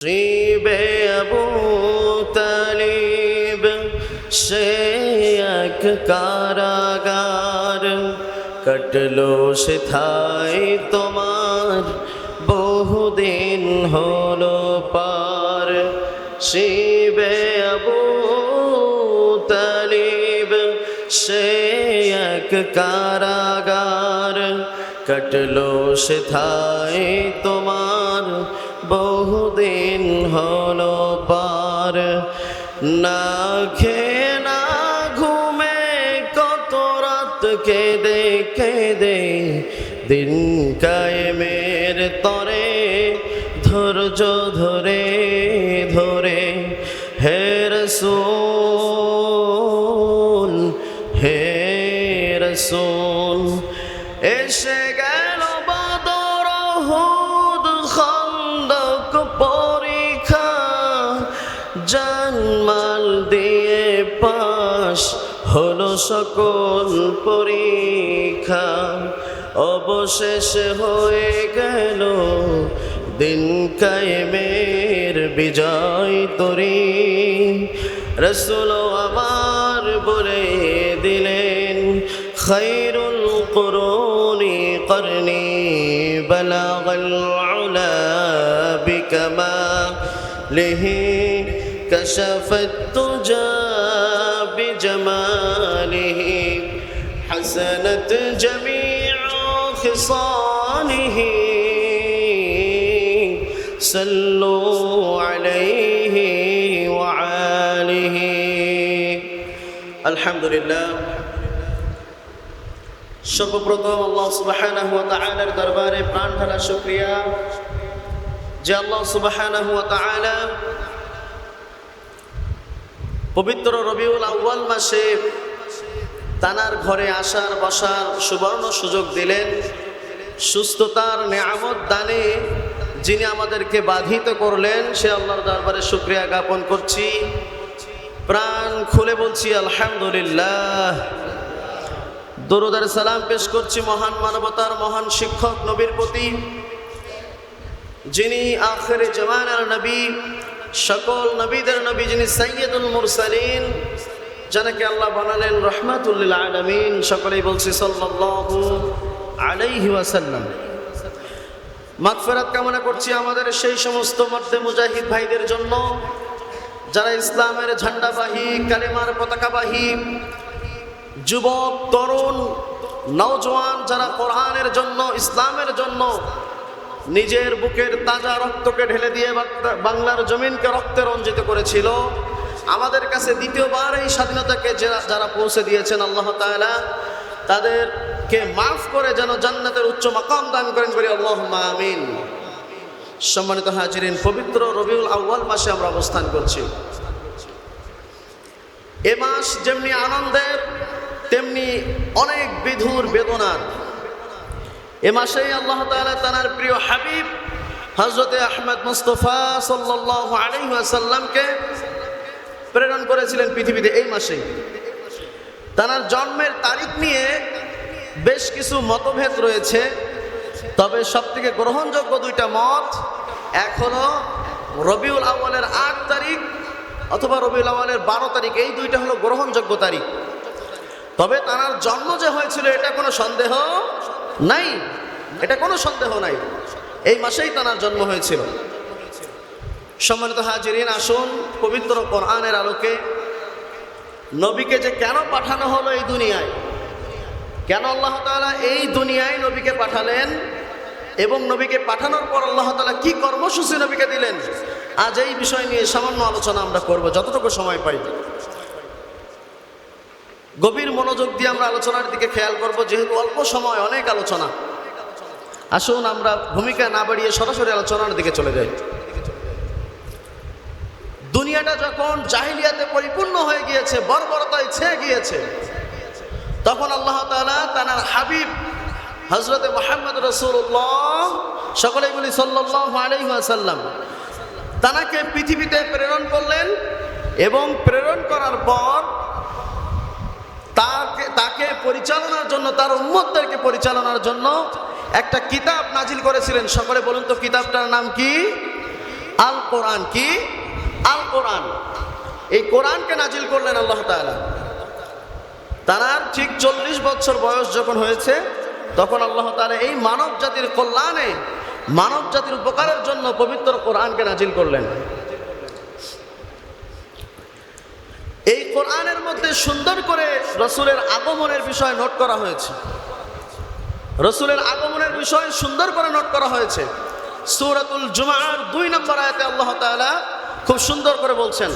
শিবে আবু তালিব সে এক কারাগার, কাটলো সেথায় তোমার বহুদিন হলো পার। শিবে আবু তালিব সে এক কারাগার, কাটলো সেথায় তোমার বহুদিন হলো পার। না খেয়ে না ঘুমে কত রাত কেঁদে কেঁদে দিন কায়েমের তরে ধৈর্য ধরে ধরে হে রাসূল হে রাসূল এসে গেল বদর উহুদ খন্দক পরীক্ষা, জানমাল দিয়ে পাশ হলো সকল পরীক্ষা। অবশেষে হয়ে গেল দিন কায়েমের বিজয় তরী। রাসূল আমার বলে দিলেন খায়রুল কুরুনি করনি বালাগাল উলা বিকামালিহি কাশাফাত তুজা বিজামালিহি হাসানাত জামিউ খিসালিহি সাল্লু আলাইহি ওয়া আলিহি। আলহামদুলিল্লাহ, সর্বপ্রথম আল্লাহ সুবহানাহু ওয়া তাআলার দরবারে প্রাণ ঢালা শুকরিয়া যে আল্লাহ সুবহানাহু ওয়া তাআলা পবিত্র রবিউল আউয়াল মাসে তানার ঘরে আসার বসার সুবর্ণ সুযোগ দিলেন। সুস্থতার নেয়ামত দানে যিনি আমাদেরকে বাধিত করলেন সে আল্লাহর দরবারে শুকরিয়া জ্ঞাপন করছি। প্রাণ খুলে বলছি আলহামদুলিল্লাহ। দরুদ আর সালাম পেশ করছি মহান মানবতার মহান শিক্ষক নবীর প্রতি, যিনি আখিরে জামানার নবী, সকল নবীদের নবী, যিনি সাইয়্যিদুল মুরসালিন, যাকে আল্লাহ বানালেন রাহমাতুল লিল আলামিন। সকলেই বলছি সাল্লাল্লাহু আলাইহি ওয়াসাল্লাম। মাগফিরাত কামনা করছি আমাদের সেই সমস্ত মর্দে মুজাহিদ ভাইদের জন্য যারা ইসলামের ঝান্ডাবাহী, কালিমার পতাকাবাহী, যুবক, তরুণ, নওজোয়ান যারা কোরআনের জন্য, ইসলামের জন্য নিজের বুকের তাজা রক্তকে ঢেলে দিয়ে বাংলার জমিনকে রক্তে রঞ্জিত করেছিল। আমাদের কাছে দ্বিতীয়বার এই স্বাধীনতাকে যারা পৌঁছে দিয়েছেন আল্লাহ তাআলা তাদেরকে মাফ করে যেন জান্নাতের উচ্চ মাকাম দান করেন, বলি আল্লাহুম্মা আমিন। সম্মানিত হাজিরিন, পবিত্র রবিউল আউয়াল মাসে আমরা অবস্থান করছি। এ মাস যেমনি আনন্দের তেমনি অনেক বিধুর বেদনার। এ মাসেই আল্লাহ তাআলা তার প্রিয় হাবিব হযরতে আহমদ মুস্তাফা সাল্লাল্লাহু আলাইহি ওয়াসাল্লামকে প্রেরণ করেছিলেন পৃথিবীতে। এই মাসেই তার জন্মের তারিখ নিয়ে বেশ কিছু মতভেদ রয়েছে, তবে সবথেকে গ্রহণযোগ্য দুইটা মত, এক হলো রবিউল আউয়ালের ৮ তারিখ অথবা রবিউল আউয়ালের ১২ তারিখ, এই দুইটা হলো গ্রহণযোগ্য তারিখ। তবে তার জন্ম যে হয়েছিল এটা কোনো সন্দেহ নাই, এটা কোনো সন্দেহ নাই, এই মাসেই তার জন্ম হয়েছিল। সম্মানিত হাজিরিন, আসুন পবিত্র কোরআনের আলোকে নবীকে যে কেন পাঠানো হলো এই দুনিয়ায়, কেন আল্লাহ তাআলা এই দুনিয়ায় নবীকে পাঠালেন এবং নবীকে পাঠানোর পর আল্লাহ তাআলা কি কর্মসূচি নবীকে দিলেন, আজ এই বিষয় নিয়ে সামান্য আলোচনা আমরা করব যতটুকু সময় পাই। গভীর মনোযোগ দিয়ে আমরা আলোচনার দিকে খেয়াল করব, যেহেতু অল্প সময় অনেক আলোচনা। আসুন আমরা ভূমিকা না বাড়িয়ে সরাসরি আলোচনার দিকে চলে যাই। দুনিয়াটা যখন জাহিলিয়াতে পরিপূর্ণ হয়ে গিয়েছে, বর্বরতায় ছেয়ে গিয়েছে, তখন আল্লাহ তাআলা তার হাবিব হযরতে মুহাম্মদ রাসূলুল্লাহ, সকলেই বলি সাল্লাল্লাহু আলাইহি ওয়াসাল্লাম, তাকে পৃথিবীতে প্রেরণ করলেন এবং প্রেরণ করার পর তাকে পরিচালনার জন্য, তার উম্মতদেরকে পরিচালনার জন্য একটা কিতাব নাজিল করেছিলেন। সকলে বলুন তো কিতাবটার নাম কি? আল কোরআন। কি আল কোরআন? এই কোরআনকে নাজিল করলেন আল্লাহ তাআলা। তার ঠিক 40 বছর বয়স যখন হয়েছে তখন আল্লাহ তাআলা এই মানব জাতির কল্যাণে, মানব জাতির উপকারের জন্য পবিত্র কোরআনকে নাজিল করলেন। এই কোরআনের মধ্যে সুন্দর করে রাসূলের আগমনের বিষয় নোট করা হয়েছে। রাসূলের আগমনের বিষয় সুন্দর করে নোট করা হয়েছে। সূরাতুল জুমআর 2 নম্বর আয়াতে আল্লাহ তাআলা খুব সুন্দর করে বলছেন,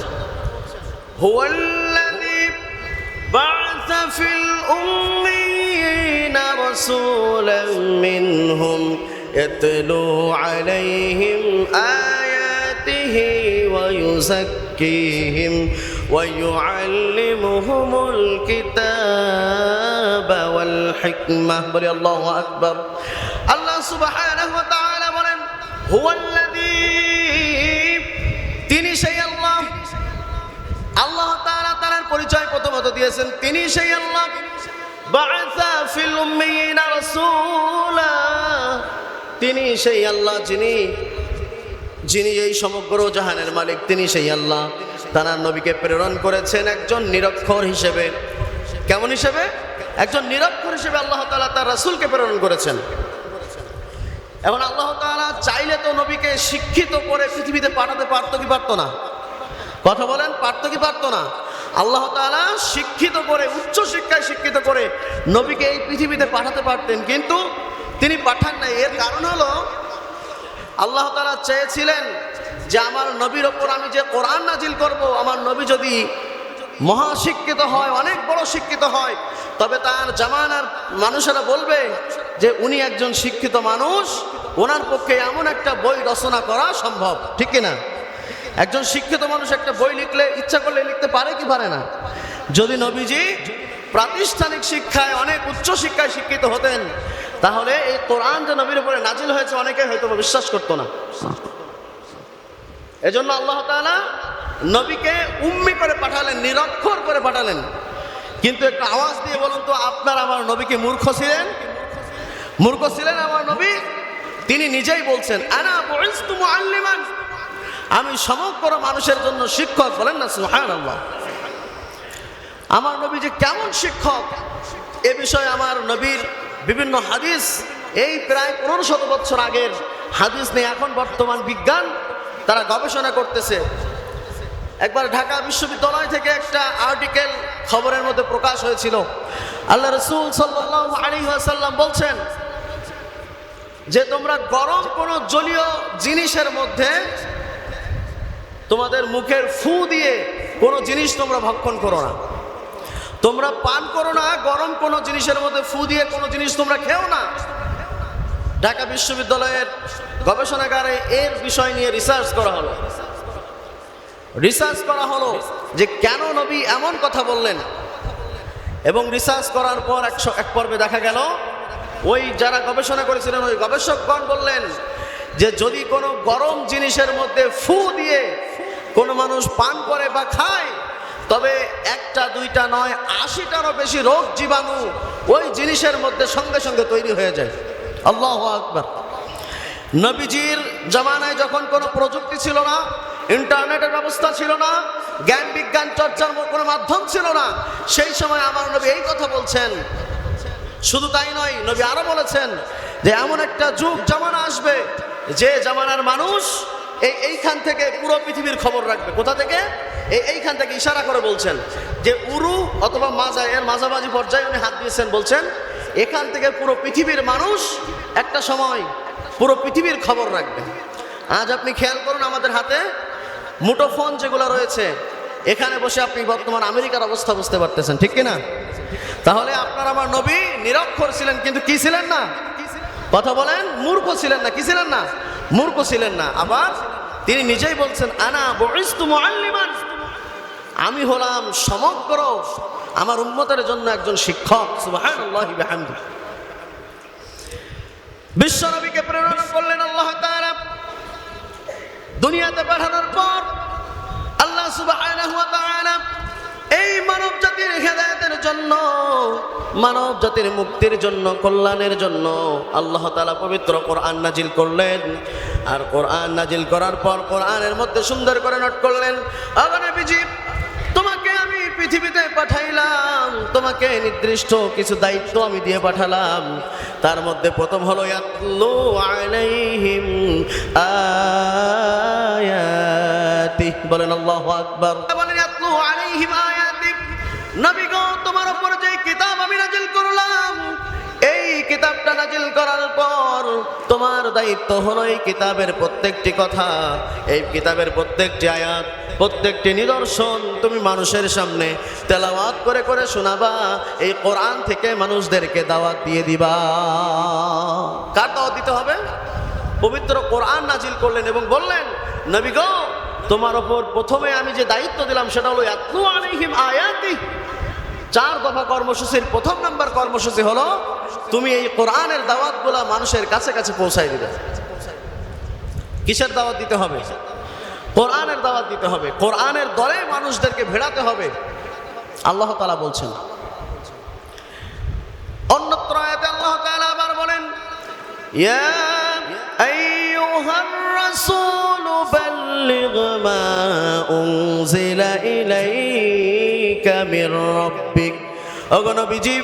হুয়াল্লাযী বা'আসা ফিল উম্মিয়িনা রাসূলান মিনহুম ইয়াতলু আলাইহিম আয়াতিহি ওয়া ইউযাক্কিহিম ওয়া ইউআল্লিমুহুমুল কিতাবা ওয়াল হিকমাহ। বলি আল্লাহু আকবার। আল্লাহ সুবহানাহু ওয়া তাআলা বলেন, হুয়াল্লাযী, তিনি সেই আল্লাহ। আল্লাহ তাআলা তার পরিচয় প্রথমত দিয়েছেন, তিনি সেই আল্লাহ। বা'আসা ফিল উম্মিয়িনা রাসূলা, তিনি সেই আল্লাহ যিনি এই সমগ্র জাহানের মালিক। তিনি সেই আল্লাহ তার নবীকে প্রেরণ করেছেন একজন নিরক্ষর হিসেবে। কেমন হিসেবে? একজন নিরক্ষর হিসেবে আল্লাহ তাআলা তার রাসূলকে প্রেরণ করেছেন। এখন আল্লাহ তাআলা চাইলে তো নবীকে শিক্ষিত করে পৃথিবীতে পাঠাতে পারতো কি পারতো না? কথা বলেন, পারতো কি পারতো না? আল্লাহ তাআলা শিক্ষিত করে, উচ্চ শিক্ষায় শিক্ষিত করে নবীকে এই পৃথিবীতে পাঠাতে পারতেন, কিন্তু তিনি পাঠান নাই। এর কারণ হলো আল্লাহ তাআলা চেয়েছিলেন যে আমার নবীর ওপর আমি যে কোরআন নাজিল করব, আমার নবী যদি মহাশিক্ষিত হয়, অনেক বড় শিক্ষিত হয়, তবে তার জামানার মানুষেরা বলবে যে উনি একজন শিক্ষিত মানুষ, ওনার পক্ষে এমন একটা বই রচনা করা সম্ভব। ঠিক কিনা? একজন শিক্ষিত মানুষ একটা বই লিখলে, ইচ্ছা করলে লিখতে পারে কি পারে না? যদি নবীজি প্রাতিষ্ঠানিক শিক্ষায়, অনেক উচ্চ শিক্ষায় শিক্ষিত হতেন, তাহলে এই কোরআন যে নবীর উপরে নাজিল হয়েছে অনেকে হয়তো বিশ্বাস করতো না। এজন্য আল্লাহ তাআলা নবীকে উম্মি করে পাঠালেন, নিরক্ষর করে পাঠালেন। কিন্তু একটা আওয়াজ দিয়ে বলুন তো, আপনার আমার নবী কি মূর্খ ছিলেন? মূর্খ ছিলেন আমার নবী? তিনি নিজেই বলছেন, আনা বুইসতু মুআল্লিমান, আমি সমগ্র মানুষের জন্য শিক্ষক। বলেন না সুবহানাল্লাহ। আমার নবী যে কেমন শিক্ষক, এ বিষয়ে আমার নবীর বিভিন্ন হাদিস, এই প্রায় 1500 বছর আগের হাদিস নিয়ে এখন বর্তমান বিজ্ঞান তারা গবেষণা করতেছে। একবার ঢাকা বিশ্ববিদ্যালয় থেকে একটা আর্টিকেল খবরের মধ্যে প্রকাশ হয়েছিল। আল্লাহ রাসূল সাল্লাল্লাহু আলাইহি ওয়াসাল্লাম বলছেন যে তোমরা গরম কোনো জলীয় জিনিসের মধ্যে তোমাদের মুখের ফু দিয়ে কোনো জিনিস তোমরা ভক্ষণ করো না, তোমরা পান করো না। গরম কোনো জিনিসের মধ্যে ফু দিয়ে কোনো জিনিস তোমরা খেও না। ঢাকা বিশ্ববিদ্যালয়ের গবেষণাগারে এর বিষয় নিয়ে রিসার্চ করা হলো যে কেন নবী এমন কথা বললেন। এবং রিসার্চ করার পর এক পর্বে দেখা গেল, ওই যারা গবেষণা করেছিলেন ওই গবেষকগণ বললেন যে যদি কোনো গরম জিনিসের মধ্যে ফু দিয়ে কোনো মানুষ পান করে বা খায়, তবে একটা দুইটা নয় 80টারও বেশি রোগ জীবাণু ওই জিনিসের মধ্যে সঙ্গে সঙ্গে তৈরি হয়ে যায়। আল্লাহু আকবার। নবীজির জামানায় যখন কোনো প্রযুক্তি ছিল না, ইন্টারনেটের ব্যবস্থা ছিল না, জ্ঞান বিজ্ঞান চর্চার কোনো মাধ্যম ছিল না, সেই সময় আমার নবী এই কথা বলছেন। শুধু তাই নয়, নবী আরো বলেছেন যে এমন একটা যুগ জামানা আসবে যে জামানার মানুষ এইখান থেকে পুরো পৃথিবীর খবর রাখবে। কোথা থেকে? এইখান থেকে ইশারা করে বলছেন যে উরু অথবা মাজা, এর মাঝামাঝি পর্যায়ে উনি হাত দিয়েছেন, বলছেন এখান থেকে পুরো পৃথিবীর মানুষ একটা সময় পুরো পৃথিবীর খবর রাখবে। আজ আপনি খেয়াল করুন, আমাদের হাতে মুঠোফোন যেগুলো রয়েছে, এখানে বসে আপনি বর্তমান আমেরিকার অবস্থা বুঝতে পারতেছেন। ঠিক কিনা? তাহলে আপনার আমার নবী নিরক্ষর ছিলেন, কিন্তু কি ছিলেন না? কথা বলেন, মূর্খ ছিলেন না। কি ছিলেন না? মূর্খ ছিলেন না। আবার তিনি নিজেই বলছেন, আনা বুইসতু মুআল্লিমান, আমি হলাম সমগ্র আমার উম্মতের জন্য একজন শিক্ষক। সুবহানাল্লাহি ওয়া বিহামদিহি। বিশ্ব নবীকে প্রেরণ করলেন আল্লাহ তাআলা। দুনিয়াতে পাঠানোর পর আল্লাহ সুবহানাহু ওয়া তাআলা এই মানব জাতির হেদায়েতের জন্য, মানব জাতির মুক্তির জন্য, কল্যাণের জন্য আল্লাহ তাআলা পবিত্র কোরআন নাজিল করলেন। আর কোরআন নাজিল করার পর কোরআনের মধ্যে সুন্দর করে নোট করলেন, আগো নবীজি তোমাকে আমি পৃথিবীতে পাঠাইলাম, তোমাকে নির্দিষ্ট কিছু দায়িত্ব আমি দিয়ে পাঠালাম। তার মধ্যে প্রথম হলো ইয়াতলু আলাইহিম আয়াতি, বলেন আল্লাহু আকবার। বলেন ইয়াতলু আলাইহিম আয়াতি, নবী গো তোমার উপর যে কিতাব আমি নাজিল করলাম, এই কিতাবটা নাজিল করার পর তোমার দায়িত্ব হলো এই কিতাবের প্রত্যেকটি কথা, এই কিতাবের প্রত্যেকটি আয়াত, প্রত্যেকটি নিদর্শন তুমি মানুষের সামনে তেলাওয়াত করে করে শোনাবা। এই কোরআন থেকে মানুষদেরকে দাওয়াত দিয়ে দিবা। কার দাওয়াত দিতে হবে? পবিত্র কোরআন নাজিল করলেন এবং বললেন, নবী গো তোমার ওপর প্রথমে আমি যে দায়িত্ব দিলাম সেটা হলো ইয়াতলু আলাইহিম আয়াতি। 4 দফা কর্মসূচির প্রথম নাম্বার কর্মসূচি হলো তুমি এই কোরআনের দাওয়াতগুলো মানুষের কাছে কাছে পৌঁছায় দিবে। কিসের দাওয়াত দিতে হবে? কোরআনের দাওয়াত দিতে হবে। কোরআনের দলে মানুষদেরকে ভেড়াতে হবে। আল্লাহ তাআলা বলছেন, অন্যত্র আয়াতে আল্লাহ তাআলা আবার বলেন, ইয়া আইয়ুহার রাসূল বাল্লিগ মা উনজিলা ইলাইকা মির রাব্বিক। ওগো নবীজি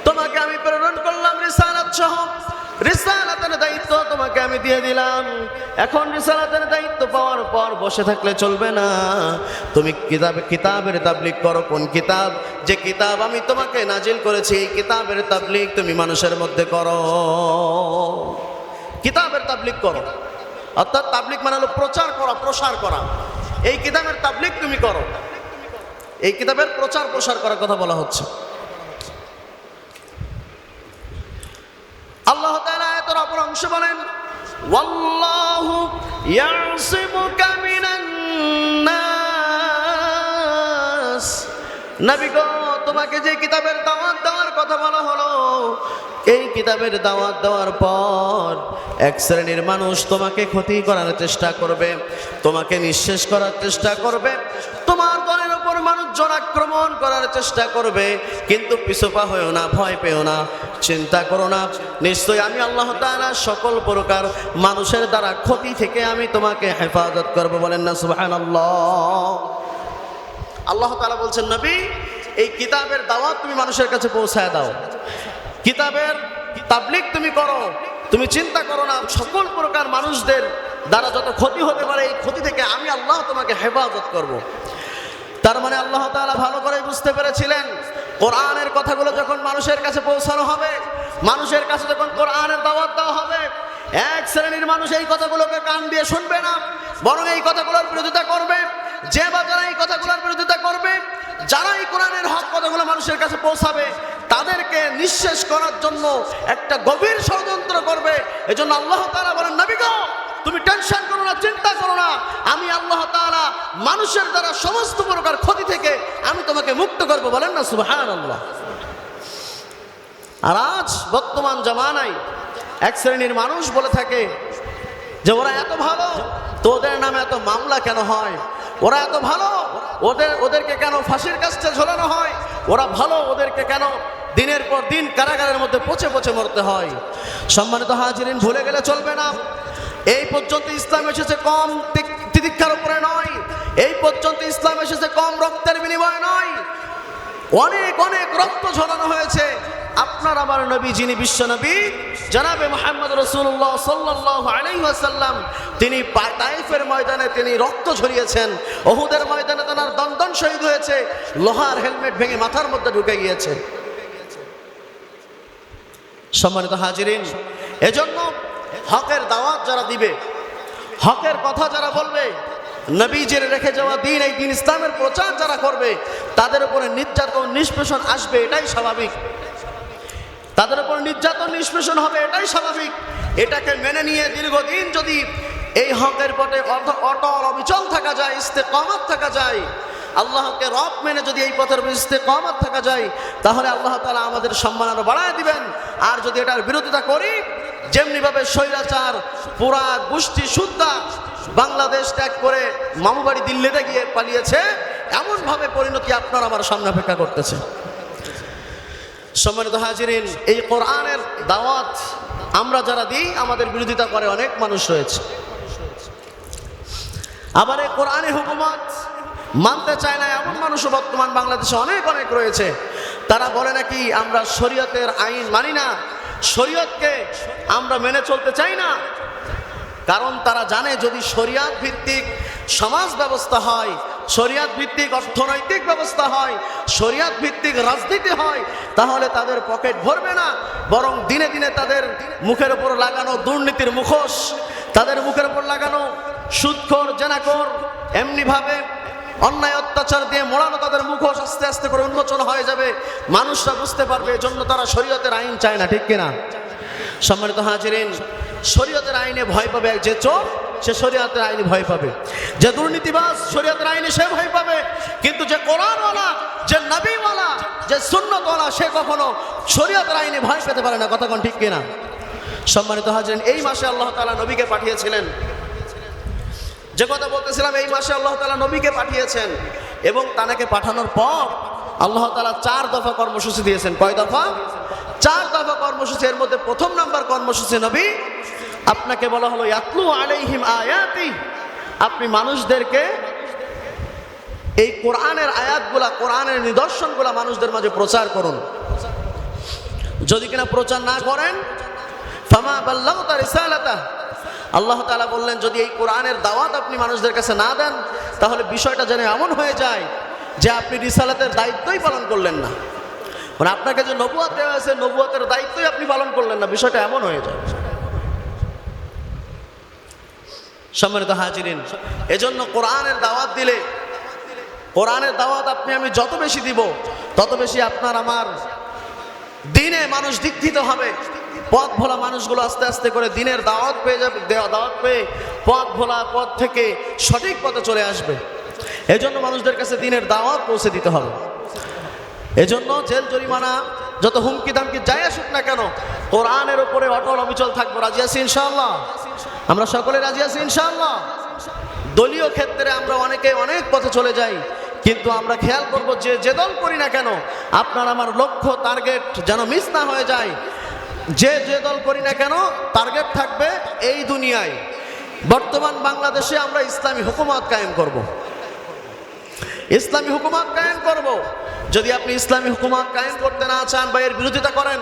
তোমাকে আমি প্রেরণ করলাম রিসালাত সহ, রিসালাতের দায়িত্ব তোমাকে আমি দিয়ে দিলাম। এখন রিসালাতের দায়িত্ব পাওয়ার পর বসে থাকলে চলবে না, তুমি কিতাবের তাবলীগ করো। কোন কিতাব? যে কিতাব আমি তোমাকে নাজিল করেছি, এই কিতাবের তাবলীগ তুমি মানুষের মধ্যে করো। কিতাবের তাবলীগ করো, অর্থাৎ তাবলীগ মানে হলো প্রচার করা, প্রসার করা। এই কিতাবের তাবলীগ তুমি করো, এই কিতাবের প্রচার প্রসার করার কথা বলা হচ্ছে। আল্লাহ তাআলা আয়াতের অপর অংশ বলেন, ওয়াল্লাহু ইয়াসিমুকা মিনান নাস। নবী গো তোমাকে যে কিতাবের দাওয়াত দেওয়ার কথা বলা হলো, এই কিতাবের দাওয়াত দেওয়ার পর এক শ্রেণীর মানুষ তোমাকে ক্ষতি করার চেষ্টা করবে, তোমাকে নিঃশেষ করার চেষ্টা করবে, তোমার দলের উপর মানুষজন আক্রমণ করার চেষ্টা করবে। কিন্তু পিছপা হয়েও না, ভয় পেও না, চিন্তা করো না। নিশ্চয়ই আমি আল্লাহ তাআলা সকল প্রকার মানুষের দ্বারা ক্ষতি থেকে আমি তোমাকে হেফাজত করব। বলেন না সুবহানাল্লাহ। আল্লাহ তাআলা বলছেন, নবী এই কিতাবের দাওয়াত তুমি মানুষের কাছে পৌঁছায় দাও, কিতাবের তাবলীগ তুমি করো। তুমি চিন্তা করো না, সকল প্রকার মানুষদের দ্বারা যত ক্ষতি হতে পারে এই ক্ষতি থেকে আমি আল্লাহ তোমাকে হেফাজত করব। তার মানে আল্লাহ তাআলা ভালো করে বুঝতে পেরেছিলেন, কোরআনের কথাগুলো যখন মানুষের কাছে পৌঁছানো হবে, মানুষের কাছে যখন কোরআনের দাওয়াত দেওয়া হবে, এক শ্রেণীর মানুষ এই কথাগুলোকে কান দিয়ে শুনবে না, বরং এই কথাগুলোর বিরোধিতা করবে। যে বা যারা এই কথাগুলোর বিরোধিতা করবে, যারা এই কোরআনের হক কথাগুলো মানুষের কাছে পৌঁছাবে, তাদেরকে নিঃশেষ করার জন্য একটা গভীর ষড়যন্ত্র করবে। এজন্য আল্লাহ তাআলা বলেন, নবী গো তুমি টেনশন করো না, চিন্তা করো না, আমি আল্লাহ তাআলা মানুষের দ্বারা সমস্ত প্রকার ক্ষতি থেকে আমি তোমাকে মুক্ত করব। বলেন না সুবহানাল্লাহ। আর আজ বর্তমান জামানায় এক শ্রেণীর মানুষ বলে থাকে যে ওরা এত ভালো, তো ওদের নামে এত মামলা কেন হয়? ওরা এত ভালো, ওদেরকে কেন ফাঁসির কাস্টে ঝোলানো হয়? ওরা ভালো, ওদেরকে কেন দিনের পর দিন কারাগারের মধ্যে পচে পচে মরতে হয়? সম্মানিত হাজিরিন, ভুলে গেলে চলবে না, এই পর্যন্ত ইসলাম এসেছে কম তিতিক্ষার উপরে নয়, এই পর্যন্ত ইসলাম এসেছে কম রক্তের বিনিময়ে নয়, অনেক অনেক রক্ত ঝরানো হয়েছে। আপনার আমার নবী, যিনি বিশ্ব নবী জনাবে মুহাম্মদ রাসূলুল্লাহ সাল্লাল্লাহু আলাইহি ওয়াসাল্লাম, তিনি তায়েফের ময়দানে তিনি রক্ত ঝরিয়েছেন, উহুদের ময়দানে তার দন্দন শহীদ হয়েছে, লোহার হেলমেট ভেঙে মাথার মধ্যে ঢুকে গিয়েছে। সম্মানিত হাজিরিন, এজন্য হকের দাওয়াত যারা দিবে, হকের কথা যারা বলবে, নবীজির রেখে যাওয়া দিন, এই দিন ইসলামের প্রচার যারা করবে, তাদের উপরে নির্যাতন নিষ্পেষণ আসবে, এটাই স্বাভাবিক। তাদের উপর নির্যাতন নিষ্পেষণ হবে, এটাই স্বাভাবিক। এটাকে মেনে নিয়ে দীর্ঘদিন যদি এই হকের পথে অটল অবিচল থাকা যায়, ইস্তেকামত থাকা যায়, আল্লাহকে রব মেনে যদি এই পথের ইস্তেকামত থাকা যায়, তাহলে আল্লাহ তাআলা আমাদের সম্মান আরো বাড়ায় দিবেন। আর যদি এটার বিরোধিতা করি, যেমনিভাবে স্বৈরাচার পুরা গোষ্ঠী সুদ্ধা বাংলাদেশ ত্যাগ করে মামুবাড়ি দিল্লিতে গিয়ে পালিয়েছে, এমনভাবে পরিণতি আপনার আমার সামনে অপেক্ষা করতেছে। সম্মানিত হাজিরিন, এই কোরআনের দাওয়াত আমরা যারা দিই, আমাদের বিরোধিতা করে অনেক মানুষ রয়েছে। আবার এই কোরআনে হুকুমত মানতে চায় না এমন মানুষও বর্তমান বাংলাদেশে অনেক অনেক রয়েছে। তারা বলে নাকি আমরা শরীয়তের আইন মানি না, শরীয়তকে আমরা মেনে চলতে চাই না। কারণ তারা জানে যদি শরিয়াত ভিত্তিক সমাজ ব্যবস্থা হয়, শরিয়াত ভিত্তিক অর্থনৈতিক ব্যবস্থা হয়, শরিয়াত ভিত্তিক রাজনীতি হয়, তাহলে তাদের পকেট ভরবে না, বরং দিনে দিনে তাদের মুখের উপর লাগানো দুর্নীতির মুখোশ, তাদের মুখের উপর লাগানো সুদখোর জেনাখোর এমনিভাবে অন্যায় অত্যাচার দিয়ে মোড়ানো তাদের মুখোশ আস্তে আস্তে করে উন্মোচন হয়ে যাবে। মানুষরা বুঝতে পারবে, এজন্য তারা শরীয়তের আইন চায় না, ঠিক কিনা? সম্মানিত হাজিরিন, শরীয়তের আইনে ভয় পাবে যে চোর, সে শরীয়তের আইনে ভয় পাবে। যে দুর্নীতিবাজ, শরীয়তের আইনে সে ভয় পাবে। কিন্তু যে কোরআনওয়ালা, যে নবীওয়ালা, যে সুন্নতওয়ালা, সে কখনো শরীয়তের আইনে ভয় পেতে পারে না। কথা কোন ঠিক কিনা? সম্মানিত হাজিরিন, এই মাসে আল্লাহ তাআলা নবীকে পাঠিয়েছিলেন। যে কথা বলতেছিলাম, এই মাসে আল্লাহ তাআলা নবীকে পাঠিয়েছেন এবং তাকে পাঠানোর পর আল্লাহ তাআলা 4 দফা কর্মসূচি দিয়েছেন। কয় দফা? 4 দফা কর্মসূচি। এর মধ্যে প্রথম নাম্বার কর্মসূচি, নবী আপনাকে বলা হলো ইয়াতলু আলাইহিম আয়াতি, আপনি মানুষদেরকে এই কোরআনের আয়াতগুলা, কোরআনের নিদর্শনগুলা মানুষদের মাঝে প্রচার করুন। যদি কিনা প্রচার না করেন, ফামা বাল্লাগতা রিসালাতা, আল্লাহ তাআলা বললেন যদি এই কোরআনের দাওয়াত আপনি মানুষদের কাছে না দেন, তাহলে বিষয়টা যেন এমন হয়ে যায় যে আপনি রিসালাতের দায়িত্বই পালন করলেন না। মানে আপনাকে যে নবুয়ত দেওয়া হয়েছে, নবুয়তের দায়িত্বই আপনি পালন করলেন না, বিষয়টা এমন হয়ে যায়। সম্মানিত হাজিরিন, এজন্য কোরআনের দাওয়াত দিলে, কোরআনের দাওয়াত আপনি আমি যত বেশি দিব, তত বেশি আপনার আমার দিনে মানুষ দীক্ষিত হবে। পথ ভোলা মানুষগুলো আস্তে আস্তে করে দিনের দাওয়াত পেয়ে যাবে, দাওয়াত পেয়ে পথ ভোলা পথ থেকে সঠিক পথে চলে আসবে। এজন্য মানুষদের কাছে দিনের দাওয়াত পৌঁছে দিতে হবে। এজন্য জেল জরিমানা যত হুমকি দামকি যাই আসুক না কেন, কোরআনের উপরে অটল অবিচল থাকবো। রাজি আছি ইনশাআল্লাহ? আমরা সকলে রাজি আছি ইনশাআল্লাহ? দলীয় ক্ষেত্রে আমরা অনেকে অনেক পথে চলে যাই, কিন্তু আমরা খেয়াল করব যে দল করি না কেন, আপনার আমার লক্ষ্য টার্গেট যেন মিস না হয়ে যায়। যে দল করি না কেন, টার্গেট থাকবে এই দুনিয়ায়। বর্তমান বাংলাদেশে আমরা ইসলামী হুকুমত কায়েম করব, ইসলামী হুকুমত কায়েম করব। যদি আপনি ইসলামী হুকুমত কায়েম করতে না চান বা এর বিরোধিতা করেন,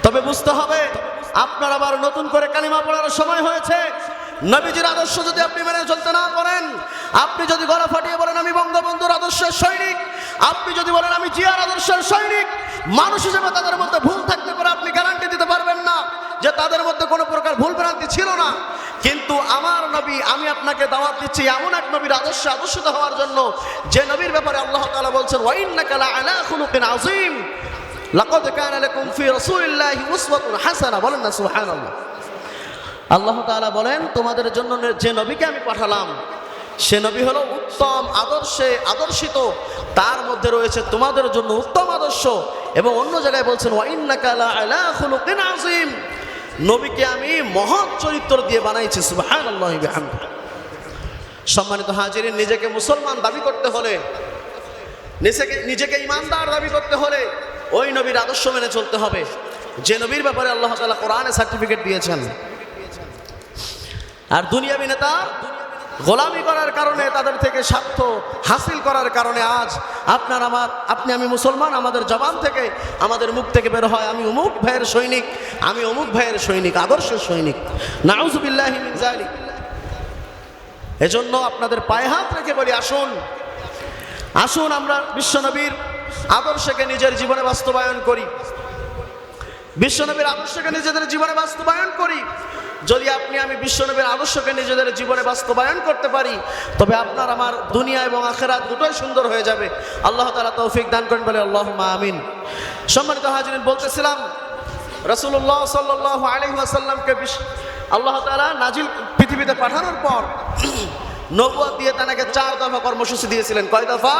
তবে বুঝতে হবে আপনার আবার নতুন করে কালিমা পড়ার সময় হয়েছে। নবীজির আদর্শ যদি আপনি মেনে চলতে না পারেন, আপনি যদি গলা ফাটিয়ে বলেন আমি বঙ্গবন্ধুর আদর্শের সৈনিক, আপনি যদি বলেন আমি জিয়ার আদর্শের সৈনিক, মানুষ হিসেবে তাদের মধ্যে ভুল থাকতে পারে, আপনি গ্যারান্টি দিতে পারবেন না যে তাদের মধ্যে কোনো প্রকার ভুল ভ্রান্তি ছিল না। কিন্তু আমার নবী, আমি আপনাকে দাওয়াত দিচ্ছি এমন এক নবীর আদর্শে আদর্শিত হওয়ার জন্য, যে নবীর ব্যাপারে আল্লাহ তাআলা বলছেন ওয়া ইন্নাকা লাআলা খুলুকিন আযীম, লাকাদ কানা লাকুম ফি রাসূলিল্লাহি উসওয়াতুন হাসানাহ। বলেন না সুবহানাল্লাহ। আল্লাহ তাআলা বলেন তোমাদের জন্য যে নবীকে আমি পাঠালাম, সে নবী হলো উত্তম আদর্শে আদর্শিত, তার মধ্যে রয়েছে তোমাদের জন্য উত্তম আদর্শ। এবং অন্য জায়গায় বলছেন ওয়া ইন্নাকা লাআলা খুলুকিন আযীম, নবীকে আমি মহৎ চরিত্র দিয়ে বানাইছি। সুবহানাল্লাহি ওয়া বিহামদিহি। সম্মানিত হাজিরিন, নিজেকে মুসলমান দাবি করতে হলে, নিজেকে ইমানদার দাবি করতে হলে ওই নবীর আদর্শ মেনে চলতে হবে, যে নবীর ব্যাপারে আল্লাহ তাআলা কোরআনে সার্টিফিকেট দিয়েছেন। আর দুনিয়াবী নেতা গোলামি করার কারণে, তাদের থেকে স্বার্থ হাসিল করার কারণে আজ আপনার আমার, আপনি আমি মুসলমান, আমাদের জবান থেকে, আমাদের মুখ থেকে বের হয় আমি অমুক ভাইয়ের সৈনিক, আমি অমুক ভাইয়ের সৈনিক, আদর্শের সৈনিক। নাউযুবিল্লাহি মিন যালিক। এজন্য আপনাদের পায়ে হাত রেখে বলি, আসুন আসুন আমরা বিশ্বনবীর আদর্শকে নিজের জীবনে বাস্তবায়ন করি, বিশ্বনবীর আদর্শকে নিজেদের জীবনে বাস্তবায়ন করি। যদি আপনি আমি বিশ্বনবীর আদর্শকে নিজেদের জীবনে বাস্তবায়ন করতে পারি, তবে আপনার আমার দুনিয়া এবং আখিরাত দুটোই সুন্দর হয়ে যাবে। আল্লাহ তাআলা তৌফিক দান করেন, বলে আল্লাহুম্মা আমিন। সম্মানিত হাজিরিন, বলতেছিলাম রাসূলুল্লাহ সাল্লাল্লাহু আলাইহি ওয়াসাল্লামকে আল্লাহ তাআলা নাজিল পৃথিবীতে পাঠানোর পর নবুয়ত দিয়ে তাকে 4 দফা কর্মসূচি দিয়েছিলেন। কয় দফা?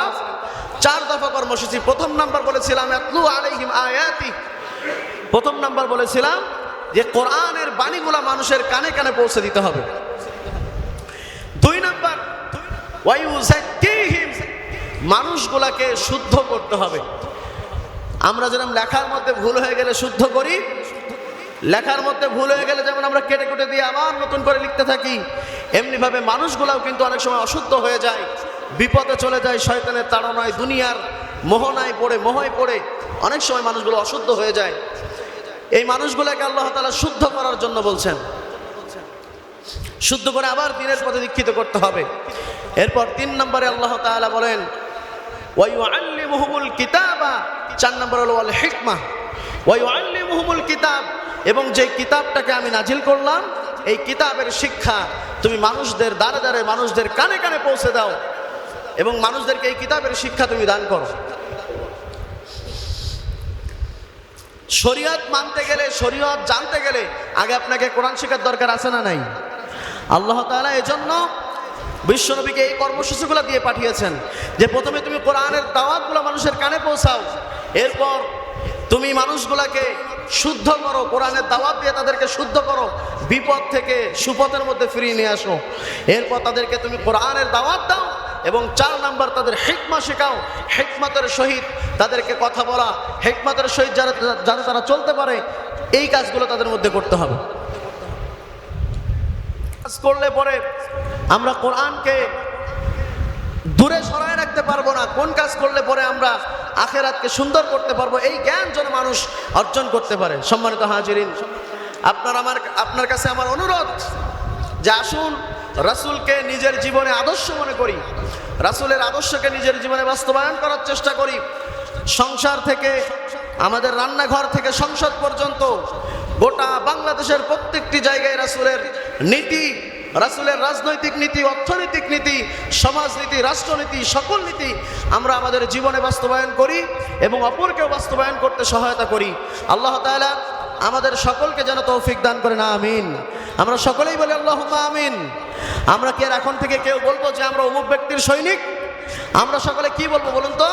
4 দফা কর্মসূচি। প্রথম নাম্বার বলেছিলাম ইয়াতলু আলাইহিম আয়াতি, প্রথম নাম্বার বলেছিলাম যে কোরআনের বাণীগুলা মানুষের কানে কানে পৌঁছে দিতে হবে। 2 নাম্বার ওয়া ইউযাক্কিহিম, মানুষগুলাকে শুদ্ধ করতে হবে। আমরা যেরকম লেখার মধ্যে ভুল হয়ে গেলে শুদ্ধ করি, লেখার মধ্যে ভুল হয়ে গেলে যেমন আমরা কেটে কেটে দিয়ে আবার নতুন করে লিখতে থাকি, এমনিভাবে মানুষগুলাও কিন্তু অনেক সময় অশুদ্ধ হয়ে যায়, বিপদে চলে যায়, শয়তানের তাড়নায়, দুনিয়ার মোহনায় পড়ে, মোহয় পড়ে অনেক সময় মানুষগুলো অশুদ্ধ হয়ে যায়। এই মানুষগুলোকে আল্লাহ তাআলা শুদ্ধ করার জন্য বলছেন, শুদ্ধ করে আবার দ্বীনের পথে দীক্ষিত করতে হবে। এরপর 3 নম্বরে আল্লাহ তাআলা বলেন ওয়া ইউআল্লিমুহুমুল কিতাবা, 4 নম্বর হলো ওয়াল হিকমা। ওয়া ইউআল্লিমুহুমুল কিতাব, এবং যে কিতাবটাকে আমি নাজিল করলাম এই কিতাবের শিক্ষা তুমি মানুষদের দ্বারে দ্বারে, মানুষদের কানে কানে পৌঁছে দাও এবং মানুষদেরকে এই কিতাবের শিক্ষা তুমি দান করো। শরীয়ত মানতে গেলে, শরীয়ত জানতে গেলে আগে আপনাকে কোরআন শেখার দরকার আছে না নাই? আল্লাহ তাআলা এজন্য বিশ্বনবীকে এই কর্মসূচিগুলো দিয়ে পাঠিয়েছেন যে প্রথমে তুমি কোরআনের দাওয়াতগুলো মানুষের কানে পৌঁছাও, এরপর তুমি মানুষগুলাকে শুদ্ধ করো, কোরআনের দাওয়াত দিয়ে তাদেরকে শুদ্ধ করো, বিপদ থেকে সুপথের মধ্যে ফিরিয়ে নিয়ে আসো। এরপর তাদেরকে তুমি কোরআনের দাওয়াত দাও এবং 4 নাম্বার তাদের হিকমা শেখাও, হিকমতের সহিত তাদেরকে কথা বলা, হিকমতের সহিত যারা তারা চলতে পারে, এই কাজগুলো তাদের মধ্যে করতে হবে। কাজ করলে পরে আমরা কোরআনকে দূরে সরায় রাখতে পারবো না, কোন কাজ করলে পরে আমরা আখিরাতকে সুন্দর করতে পারবো, এই জ্ঞান যেন মানুষ অর্জন করতে পারে। সম্মানিত হাজিরিন, আপনার কাছে আমার অনুরোধ যে আসুন রাসূলকে নিজের জীবনে আদর্শ মনে করি, রাসূলের আদর্শকে নিজের জীবনে বাস্তবায়ন করার চেষ্টা করি। সংসার থেকে আমাদের রান্নাঘর থেকে সংসদ পর্যন্ত গোটা বাংলাদেশের প্রত্যেকটি জায়গায় রাসূলের নীতি, রাসূলের রাজনৈতিক নীতি, অর্থনৈতিক নীতি, সমাজনীতি, রাষ্ট্রনীতি, সকল নীতি আমরা আমাদের জীবনে বাস্তবায়ন করি এবং অপরকেও বাস্তবায়ন করতে সহায়তা করি। আল্লাহ তাআলা আমাদের সকলকে যেন তৌফিক দান করেন, আমিন। আমরা সকলেই বলি আল্লাহুম্মা আমিন। আমরা কি আর এখন থেকে কেউ বলবো যে আমরা অমুক ব্যক্তির সৈনিক? আমরা সকলে কি বলবো বলুন তো?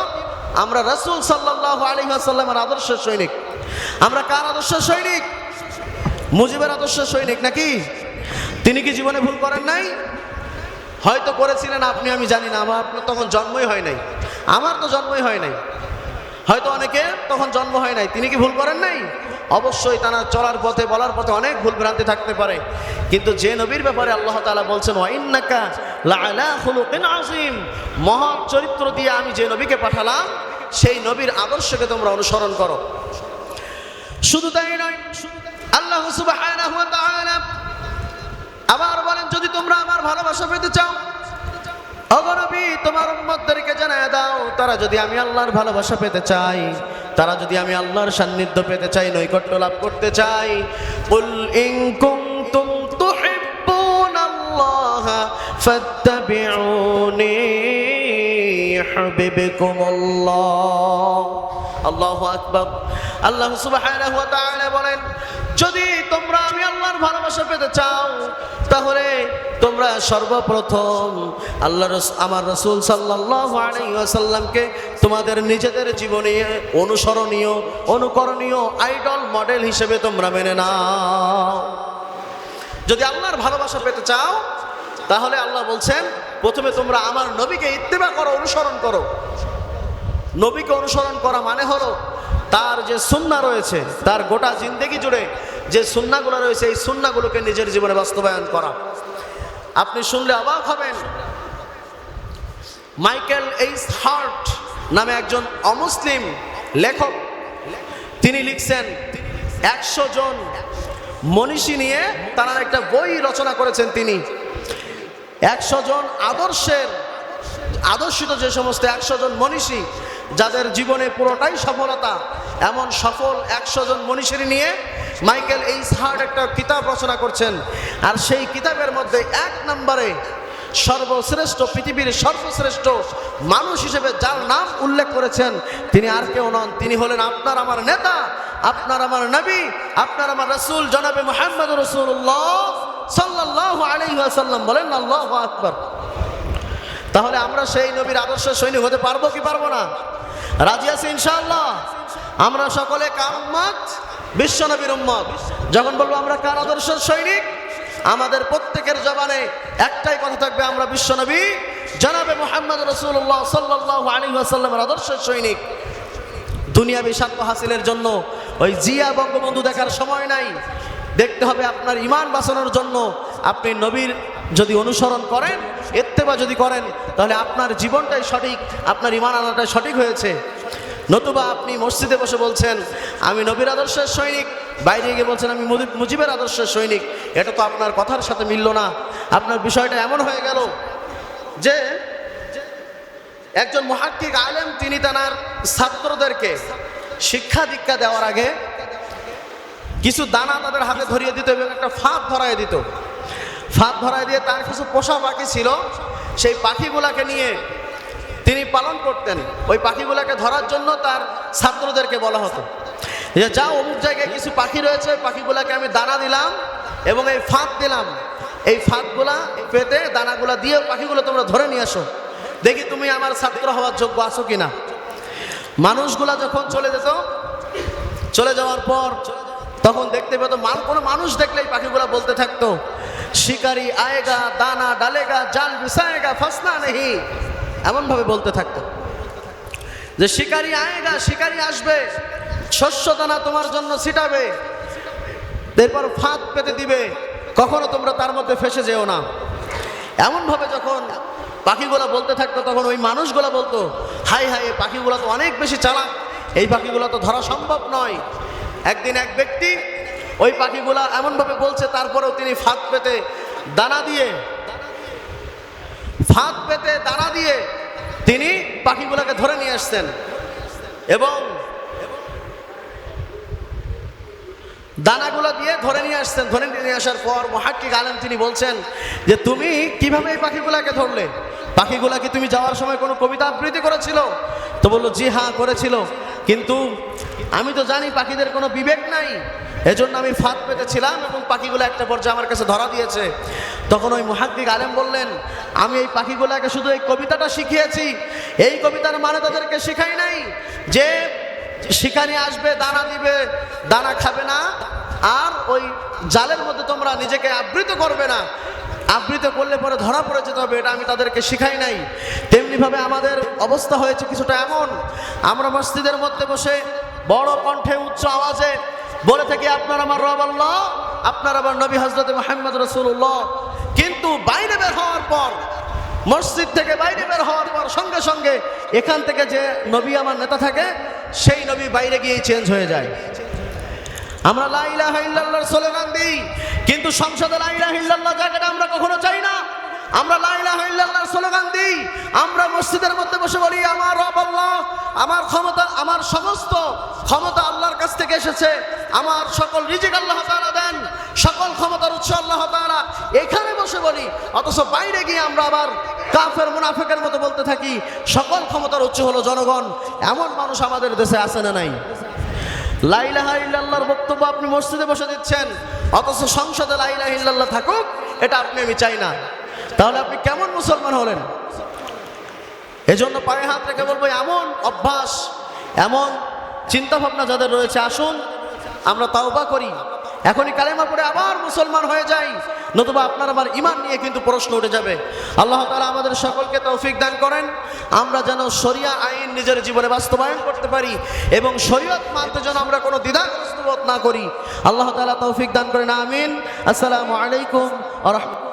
আমরা রাসূল সাল্লাল্লাহু আলাইহি ওয়াসাল্লামের আদর্শের সৈনিক। আমরা কার আদর্শের সৈনিক? মুজিবের আদর্শের সৈনিক নাকি? তিনি কি জীবনে ভুল করেন নাই? হয়তো করেছিলেন আপনি, আমি জানি না, আমার আপনার তখন জন্মই হয় নাই, আমার তো জন্মই হয় নাই, হয়তো অনেকে তখন জন্ম হয় নাই। তিনি কি ভুল করেন নাই? অবশ্যই তার চলার পথে, বলার পথে অনেক ভুল ভ্রান্তি থাকতে পারে, কিন্তু যে নবীর ব্যাপারে আল্লাহ তাআলা বলছেন ওয়া ইন্নাকা লাআলা খুলুকিন আযীম, মহৎ চরিত্র দিয়ে আমি যে নবীকে পাঠালাম সেই নবীর আদর্শকে তোমরা অনুসরণ করো। শুধু তাই নয়, আল্লাহ সুবহানাহু ওয়া তাআলা আবার বলেন যদি তোমরা আমার ভালোবাসা পেতে চাও, ওগো নবী তোমার উম্মতদেরকে জানায় দাও, তারা যদি আমি আল্লাহর ভালোবাসা পেতে চাই, তারা যদি আমি আল্লাহর সান্নিধ্য পেতে চাই, নৈকট্য লাভ করতে চাই, কুল ইন কুনতুম তুহিব্বুনাল্লাহা ফাত্তাবিউনি ইউহিব্বুকুমুল্লাহ। আল্লাহু আকবার। আল্লাহ সুবহানাহু ওয়া তাআলা বলেন যদি তোমরা আমি আল্লাহর ভালোবাসা পেতে চাও তাহলে তোমরা সর্বপ্রথম আমার রাসূল সাল্লাল্লাহু আলাইহি ওয়াসাল্লামকে তোমাদের নিজেদের জীবনে অনুসরণীয়, অনুকরণীয় আইডল মডেল হিসেবে তোমরা মেনে নাও। যদি আল্লাহর ভালোবাসা পেতে চাও তাহলে আল্লাহ বলছেন প্রথমে তোমরা আমার নবীকে ইত্তেবা করো, অনুসরণ করো। নবীকে অনুসরণ করা মানে হলো তার যে সুন্নাহ রয়েছে, তার গোটা জিন্দেগি জুড়ে যে সুন্নাহগুলো রয়েছে এই সুন্নাহগুলোকে নিজের জীবনে বাস্তবায়ন করা। আপনি শুনলে অবাক হবেন, মাইকেল এইচ হার্ট নামে একজন অমুসলিম লেখক, তিনি লিখছেন 100 জন মনীষী নিয়ে তারা একটা বই রচনা করেছেন। তিনি 100 জন আদর্শিত যে সমস্ত 100 জন মনীষী যাদের জীবনে পুরোটাই সফলতা, এমন সফল 100 জন মনীষী নিয়ে মাইকেল এইচ হার্ট একটা কিতাব রচনা করছেন। আর সেই কিতাবের মধ্যে 1 নম্বরে সর্বশ্রেষ্ঠ, পৃথিবীর সর্বশ্রেষ্ঠ মানুষ হিসেবে যার নাম উল্লেখ করেছেন তিনি আর কেউ নন, তিনি হলেন আপনার আমার নেতা, আপনার আমার নবী, আপনার আমার রাসূল জনাবে মুহাম্মদ রাসূলুল্লাহ সাল্লাল্লাহু আলাইহি ওয়াসাল্লাম। বলেন আল্লাহু আকবার। তাহলে আমরা সেই নবীর আদর্শের সৈনিক হতে পারবো কি পারবো না? রাজি আছি ইনশাআল্লাহ? আমরা সকলে কার উম্মত? বিশ্ব নবীর উম্মত। যখন বলবো আমরা কার আদর্শের সৈনিক, আমাদের প্রত্যেকের জবানে একটাই কথা থাকবে, আমরা বিশ্ব নবী জনাবে মুহাম্মদ রাসূলুল্লাহ সাল্লাল্লাহু আলাইহি ওয়াসাল্লামের আদর্শের সৈনিক। দুনিয়াবি স্বার্থ হাসিলের জন্য ওই জিয়া বঙ্গবন্ধু দেখার সময় নাই, দেখতে হবে আপনার ঈমান বাঁচানোর জন্য আপনি নবীর যদি অনুসরণ করেন, ইত্তেবা যদি করেন, তাহলে আপনার জীবনটাই সঠিক, আপনার ঈমান আনাটাই সঠিক হয়েছে। নতুবা আপনি মসজিদে বসে বলছেন আমি নবীর আদর্শের সৈনিক, বাইরে গিয়ে বলছেন আমি মুজিবের আদর্শের সৈনিক, এটা তো আপনার কথার সাথে মিলল না। আপনার বিষয়টা এমন হয়ে গেল যে একজন মুহাক্কিক আলেম তিনি তার ছাত্রদেরকে শিক্ষা দীক্ষা দেওয়ার আগে কিছু দানা তাদের হাতে ধরিয়ে দিত এবং একটা ফাঁদ ধরাই দিত। ফাঁদ ধরাই দিয়ে তার কিছু পোষা পাখি ছিল, সেই পাখিগুলাকে নিয়ে তিনি পালন করতেন। ওই পাখিগুলাকে ধরার জন্য তার ছাত্রদেরকে বলা হতো যে যাও অমুক জায়গায় কিছু পাখি রয়েছে, পাখিগুলাকে আমি দানা দিলাম এবং এই ফাঁদ দিলাম, এই ফাঁদগুলা পেতে দানাগুলা দিয়ে পাখিগুলো তোমরা ধরে নিয়ে আসো, দেখি তুমি আমার ছাত্র হওয়ার যোগ্য আছো কিনা। মানুষগুলা যখন চলে যেত, চলে যাওয়ার পর তখন দেখতে পেত কোনো মানুষ দেখলে এই পাখিগুলা বলতে থাকতো শিকারি আয়েগা দানা ডালেগা জাল বিছায়েগা ফাসনা নেহি, এমনভাবে বলতে থাকতো যে শিকারি আয়েগা, শিকারি আসবে, শস্য দানা তোমার জন্য ছিটাবে, এরপর ফাঁদ পেতে দিবে, কখনো তোমরা তার মধ্যে ফেসে যেও না। এমনভাবে যখন পাখিগুলা বলতে থাকতো তখন ওই মানুষগুলা বলতো হাই হাই এই পাখিগুলা তো অনেক বেশি চালাক, এই পাখিগুলা তো ধরা সম্ভব নয়। একদিন এক ব্যক্তি ওই পাখিগুলা এমনভাবে বলছে, তারপরেও তিনি ফাঁদ পেতে দানা দিয়ে তিনি পাখিগুলাকে ধরে নিয়ে আসছেন এবং দানাগুলো দিয়ে ধরে নিয়ে আসছেন। ধরে নিয়ে আসার পর মুহাক্কিক আলেম তিনি বলছেন যে তুমি কিভাবে এই পাখিগুলাকে ধরলে? পাখিগুলা কি তুমি যাওয়ার সময় কোনো কবিতা আবৃত্তি করেছিল? তো বললো জি হ্যাঁ করেছিল, কিন্তু আমি তো জানি পাখিদের কোনো বিবেক নাই, এজন্য আমি ফাঁদ পেতেছিলাম এবং পাখিগুলো একটা পর্যায়ে আমার কাছে ধরা দিয়েছে। তখন ওই মুহাক্কিক আলেম বললেন আমি এই পাখিগুলাকে শুধু এই কবিতাটা শিখিয়েছি, এই কবিতার মানে তাদেরকে শিখাই নাই যে শিকারি আসবে দানা দিবে, দানা খাবে না, আর ওই জালের মধ্যে তোমরা নিজেকে আবৃত করবে না, আবৃত করলে পরে ধরা পড়ে যেতে হবে, এটা আমি তাদেরকে শিখাই নাই। তেমনিভাবে আমাদের অবস্থা হয়েছে কিছুটা এমন, আমরা মসজিদের মধ্যে বসে বড় কণ্ঠে উচ্চ আওয়াজে বলে থাকি আপনার আমার রব আল্লাহ, আপনার আমার নবী হযরত মুহাম্মদ রাসূলুল্লাহ, কিন্তু বাইরে বের হওয়ার পর, মসজিদ থেকে বাইরে বের হওয়ার পর সঙ্গে সঙ্গে এখান থেকে যে নবী আমার নেতা থাকে সেই নবী বাইরে গিয়ে চেঞ্জ হয়ে যায়। আমরা লা ইলাহা ইল্লাল্লাহর স্লোগান দিই, কিন্তু সংসদে লা ইলাহা ইল্লাল্লাহ জায়গাটা আমরা কখনো চাই না। আমরা লা ইলাহা ইল্লাল্লাহর স্লোগান দিই, আমরা মসজিদের মধ্যে বসে বলি আমার রব আল্লাহ, আমার ক্ষমতা, আমার সমস্ত ক্ষমতা আল্লাহর কাছ থেকে এসেছে, আমার সকল রিজিক আল্লাহ তাআলা দেন, সকল ক্ষমতার উৎস আল্লাহ তাআলা, এখানে বসে বলি। অথচ বাইরে গিয়ে আমরা আবার কাফের মুনাফিকের মতো বলতে থাকি সকল ক্ষমতার উৎস হলো জনগণ। এমন মানুষ আমাদের দেশে আছে না নাই? লা ইলাহা ইল্লাল্লাহর বক্তব্য আপনি মসজিদে বসে দিচ্ছেন, অথচ সংসদে লা ইলাহা ইল্লাল্লাহ থাকুক এটা আপনি আমি চাই না। তাহলে আপনি কেমন মুসলমান হলেন? এজন্য পায়ে হাত রেখে বলবো এমন অভ্যাস, এমন চিন্তা ভাবনা যাদের রয়েছে, আসুন আমরা তাওবা করি, এখনই কালেমা পড়ে আবার মুসলমান হয়ে যাই, নতুবা আপনার আমার ঈমান নিয়ে কিন্তু প্রশ্ন উঠে যাবে। আল্লাহ তাআলা আমাদের সকলকে তৌফিক দান করেন, আমরা যেন শরিয়া আইন নিজের জীবনে বাস্তবায়ন করতে পারি এবং শরীয়ত মানতে যেন আমরা কোনো দ্বিধাগ্রস্ত বোধ না করি। আল্লাহ তাআলা তৌফিক দান করেন, আমিন। আসসালামু আলাইকুম ওয়া রাহমাতুল্লাহ।